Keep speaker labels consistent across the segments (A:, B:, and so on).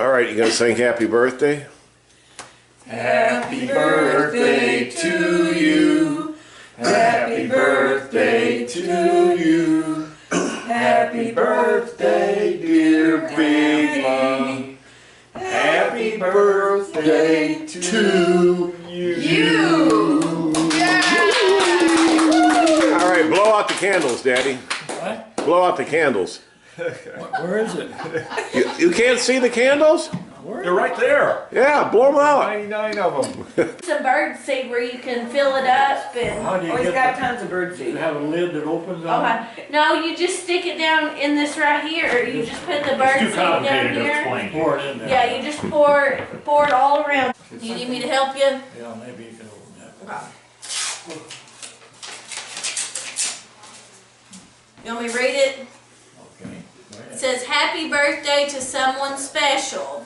A: All right, you gonna sing happy birthday?
B: Happy birthday to you. Happy birthday to you. Happy birthday, dear Big Mom. Happy birthday to you.
A: All right, blow out the candles, Daddy.
B: What?
A: Blow out the candles.
B: Where is it?
A: You can't see the candles?
C: They're right there.
A: Yeah, blow them out.
C: 99 of them.
D: Some bird seed where you can fill it up and.
B: How do you
E: Oh, he's
B: get
E: got tons of bird
B: You
E: seed.
B: have a lid that opens on it?
D: Okay. No, you just stick it down in this right here. Or you just put the bird
C: It's too
D: seed down
C: complicated to
D: here.
C: explain.
B: Pour it in there.
D: Yeah, you just pour it all around. You need me to help you?
B: Yeah, maybe you can open that.
D: Okay. You want me to read it?
B: Okay. Go
D: It
B: ahead.
D: says, "Happy birthday to someone special."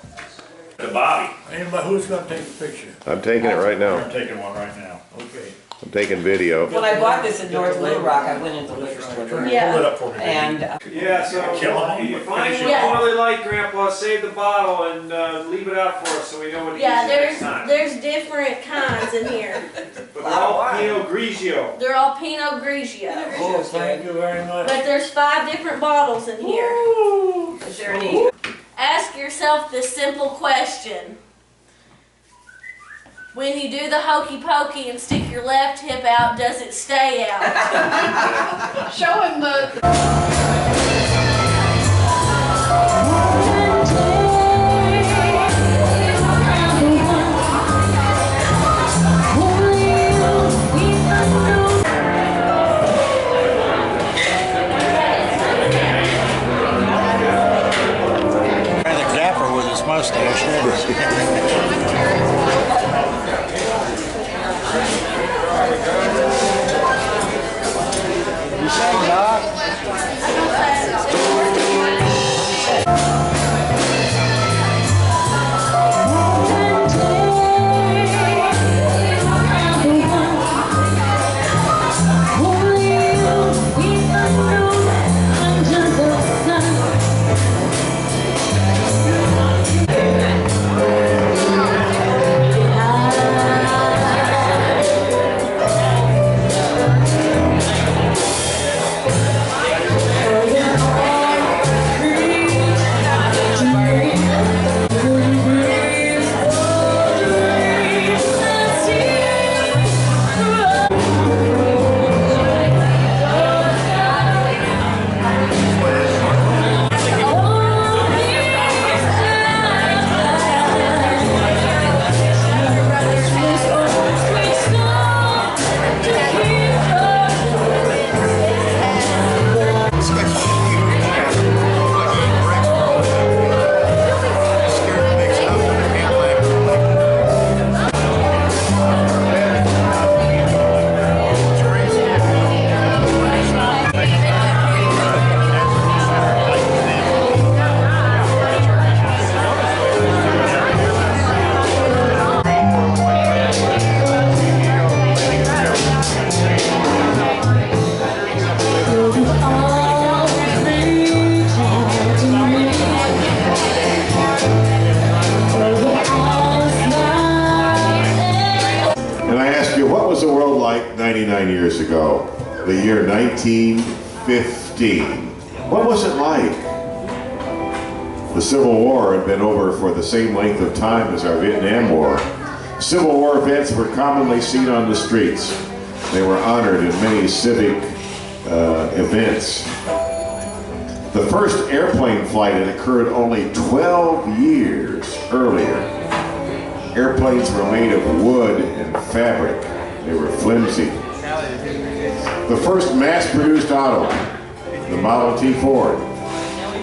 C: To Bobby.
B: Anybody, who's gonna take the picture?
A: I'm taking it right
C: I'm
A: now.
C: taking one right now.
B: Okay.
A: I'm taking video.
E: When I bought this in North Little Rock, I went into the liquor store.
D: Yeah.
C: Hold it up for me, baby.
E: And
F: Yeah, so
C: Kill 'em.
F: if you find
C: Finish
F: one
D: it.
F: you really like, Grandpa, save the bottle and leave it out for us so we know what to
D: Yeah,
F: use it next time.
D: there's different kinds in here.
F: But they're all Pinot Grigio.
D: They're all Pinot Grigio.
B: Oh, thank you very much.
D: But there's 5 different bottles in here.
E: is there any?
D: Ask yourself this simple question. When you do the hokey pokey and stick your left hip out, does it stay out?
G: Show him the.
B: Rather dapper with his mustache, You sang, Doc?
A: And I ask you, what was the world like 99 years ago? The year 1915. What was it like? The Civil War had been over for the same length of time as our Vietnam War. Civil War events were commonly seen on the streets. They were honored in many civic events. The first airplane flight had occurred only 12 years earlier. Airplanes were made of wood and fabric. They were flimsy. The first mass-produced auto, the Model T Ford,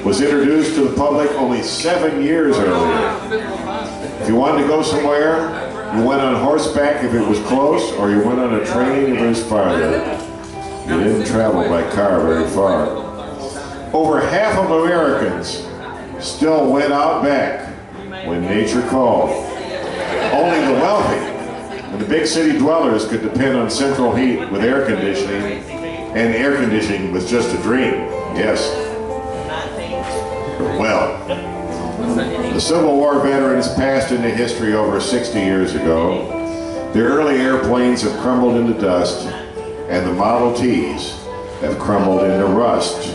A: was introduced to the public only 7 years earlier. If you wanted to go somewhere, you went on horseback if it was close, or you went on a train if it was farther. You didn't travel by car very far. Over half of Americans still went out back when nature called. Only the wealthy and the big city dwellers could depend on central heat with air conditioning, and air conditioning was just a dream. Yes. Well, The Civil War veterans passed into history over 60 years ago. Their early airplanes have crumbled into dust, and the Model Ts have crumbled into rust.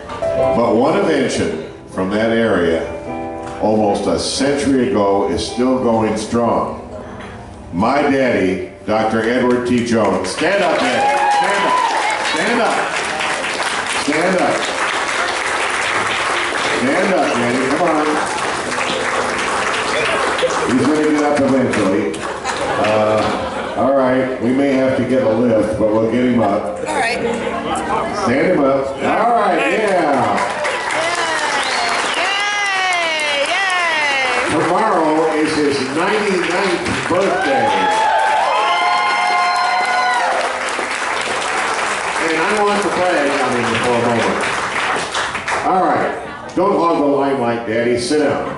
A: But one invention from that area almost a century ago is still going strong. My daddy, Dr. Edward T. Jones. Stand up, Daddy. Stand up. Stand up. Stand up. Stand up, Daddy. Come on. He's going to get up eventually. All right. We may have to get a lift, but we'll get him up.
D: All right.
A: Stand him up. All right. Yeah. Tomorrow is his 99th birthday. And I want the flag coming for a moment. All right. Don't hog the limelight, Daddy. Sit down.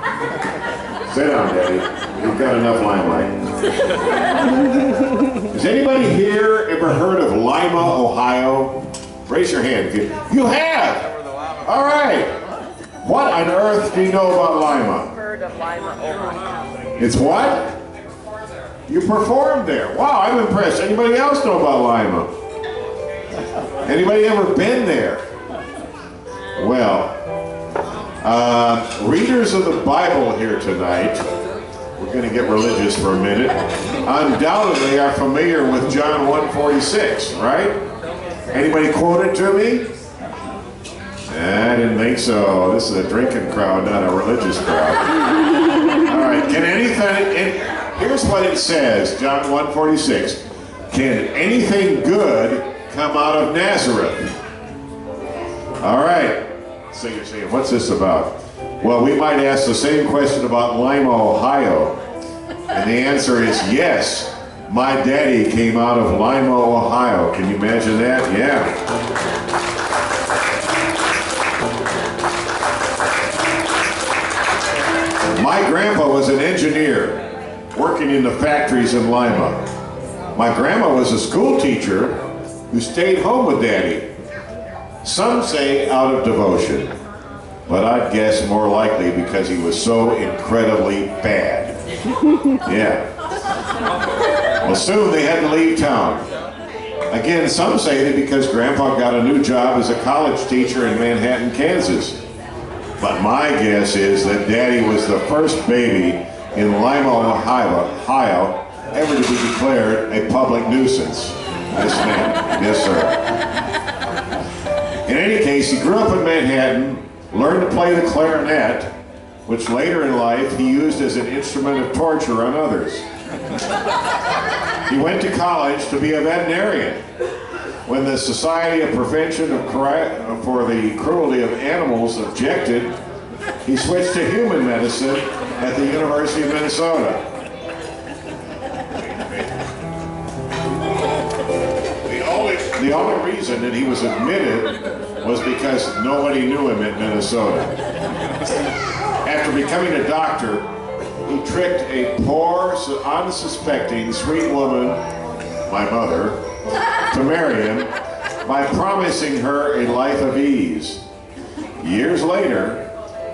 A: Sit down, Daddy. You've got enough limelight. Has anybody here ever heard of Lima, Ohio? Raise your hand. You have? All right. What on earth do you know about Lima? It's what? You performed there. Wow, I'm impressed. Anybody else know about Lima? Anybody ever been there? Well, readers of the Bible here tonight, we're going to get religious for a minute, undoubtedly are familiar with John 1:46, right? Anybody quote it to me? I didn't think so. This is a drinking crowd, not a religious crowd. All right, can anything, here's what it says, John 1:46. Can anything good come out of Nazareth? All right, so you're saying, what's this about? Well, we might ask the same question about Lima, Ohio. And the answer is yes. My daddy came out of Lima, Ohio. Can you imagine that? Yeah. My grandpa was an engineer working in the factories in Lima. My grandma was a school teacher who stayed home with Daddy. Some say out of devotion, but I'd guess more likely because he was so incredibly bad. Yeah. Well, soon they had to leave town. Again, some say that because Grandpa got a new job as a college teacher in Manhattan, Kansas. But my guess is that Daddy was the first baby in Lima, Ohio, ever to be declared a public nuisance. Yes, ma'am. Yes, sir. In any case, he grew up in Manhattan, learned to play the clarinet, which later in life he used as an instrument of torture on others. He went to college to be a veterinarian. When the Society of Prevention for the Cruelty of Animals objected, he switched to human medicine at the University of Minnesota. The only reason that he was admitted was because nobody knew him at Minnesota. After becoming a doctor, he tricked a poor, unsuspecting, sweet woman, my mother, to marry him by promising her a life of ease. Years later,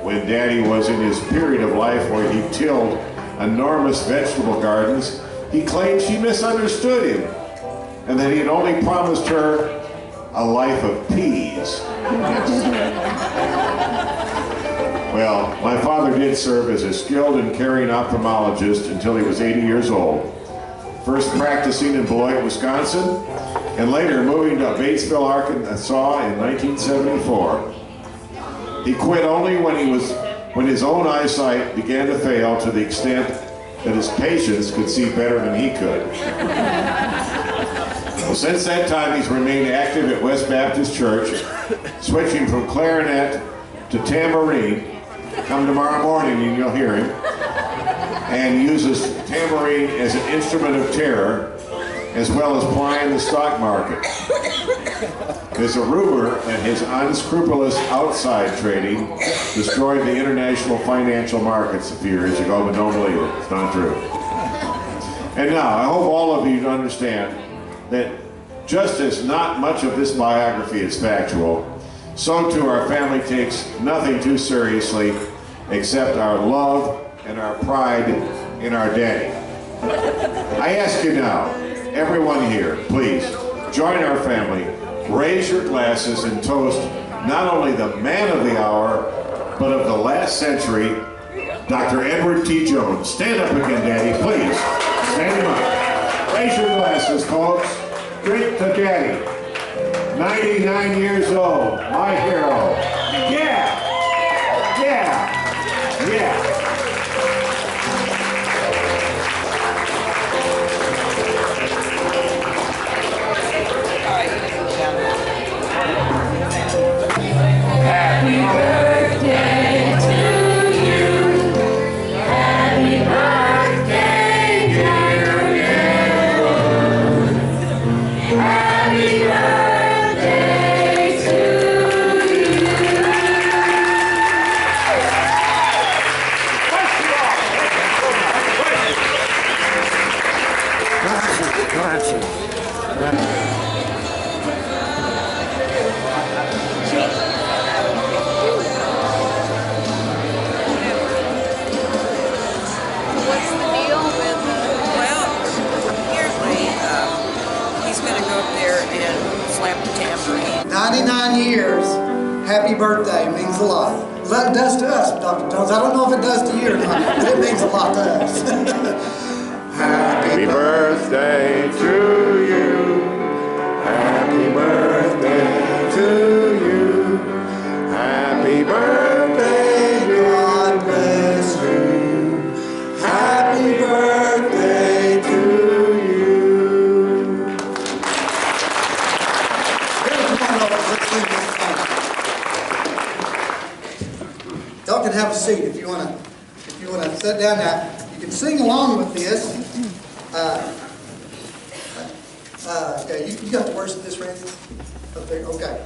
A: when Daddy was in his period of life where he tilled enormous vegetable gardens, he claimed she misunderstood him and that he had only promised her a life of peas. Well, my father did serve as a skilled and caring ophthalmologist until he was 80 years old. First practicing in Beloit, Wisconsin, and later moving to Batesville, Arkansas in 1974. He quit only when his own eyesight began to fail to the extent that his patients could see better than he could. Well, since that time, he's remained active at West Baptist Church, switching from clarinet to tambourine. Come tomorrow morning and you'll hear him. And uses tambourine as an instrument of terror, as well as plying the stock market. There's a rumor that his unscrupulous outside trading destroyed the international financial markets a few years ago, but don't believe it. It's not true. And now, I hope all of you understand that just as not much of this biography is factual, so too our family takes nothing too seriously except our love and our pride in our daddy. I ask you now, everyone here, please join our family, raise your glasses and toast not only the man of the hour, but of the last century, Dr. Edward T. Jones. Stand up again, Daddy, please. Stand him up. Raise your glasses, folks. Drink to Daddy. 99 years old, my hero. Yeah! Yeah! Yeah!
G: What's the deal with
E: Well, apparently, he's gonna go up there and slap the tambourine.
H: 99 years. Happy birthday means a lot. Well, it does to us, Dr. Jones. I don't know if it does to you or not, but it means a lot to us.
A: Happy birthday to you. Happy birthday to you. Happy birthday, God bless you. Happy birthday to you.
H: Come on over, let's sing this song. Y'all can have a seat if you want to sit down now. You can sing along with this. Okay, you got the words of this, Randy? Up there, okay.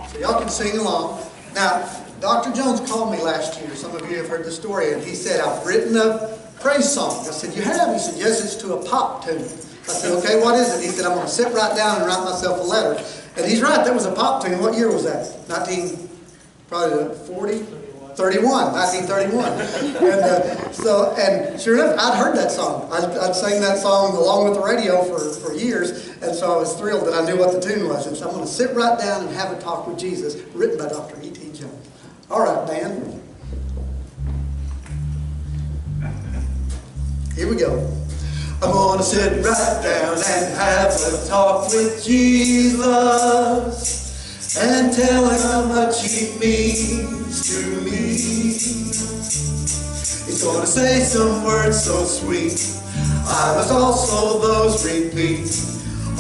H: So y'all can sing along. Now, Dr. Jones called me last year. Some of you have heard the story, and he said, I've written a praise song. I said, you have? He said, yes, it's to a pop tune. I said, okay, what is it? He said, I'm going to sit right down and write myself a letter. And he's right, that was a pop tune. What year was that? 1940? 1931. And sure enough, I'd heard that song. I'd sang that song along with the radio for years, and so I was thrilled that I knew what the tune was. And so I'm going to sit right down and have a talk with Jesus, written by Dr. E.T. Jones. All right, Dan. Here we go. I'm going to sit right down and have a talk with Jesus and tell him how much he means to me. He's going to say some words so sweet, I must also those repeat.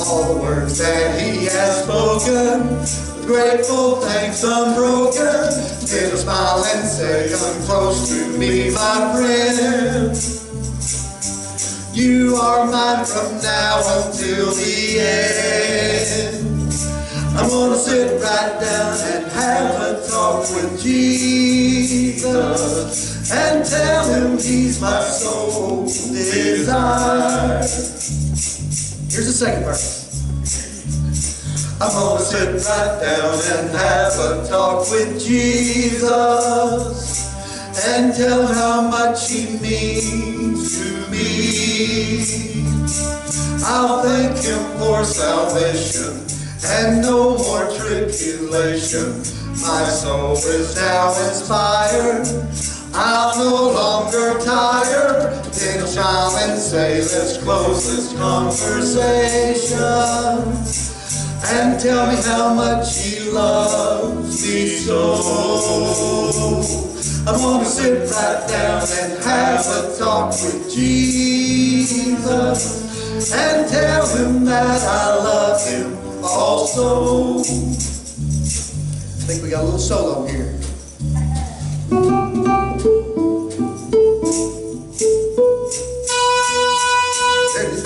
H: All the words that he has spoken, with grateful thanks unbroken. Give a smile and say, come close to me, my friend. You are mine from now until the end. I'm gonna sit right down and have a talk with Jesus and tell him he's my soul desire. Here's the second verse. I'm gonna sit right down and have a talk with Jesus and tell him how much he means to me. I'll thank him for salvation and no more tribulation. My soul is now inspired, I'll no longer tire. Then I'll smile and say, let's close this conversation and tell me how much he loves me so. I'm gonna sit right down and have a talk with Jesus and tell him that I love him also. I think we got a little solo here. There it is.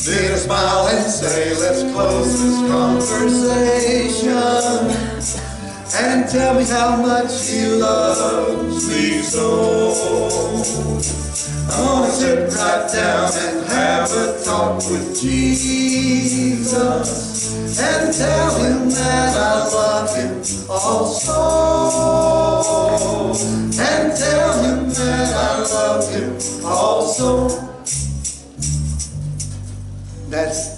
H: Then I smile and say, let's close this conversation and tell me how much He loves me so. I wanna sit right down and have a talk with Jesus and tell Him that I love Him also, and tell Him that I love Him also. That's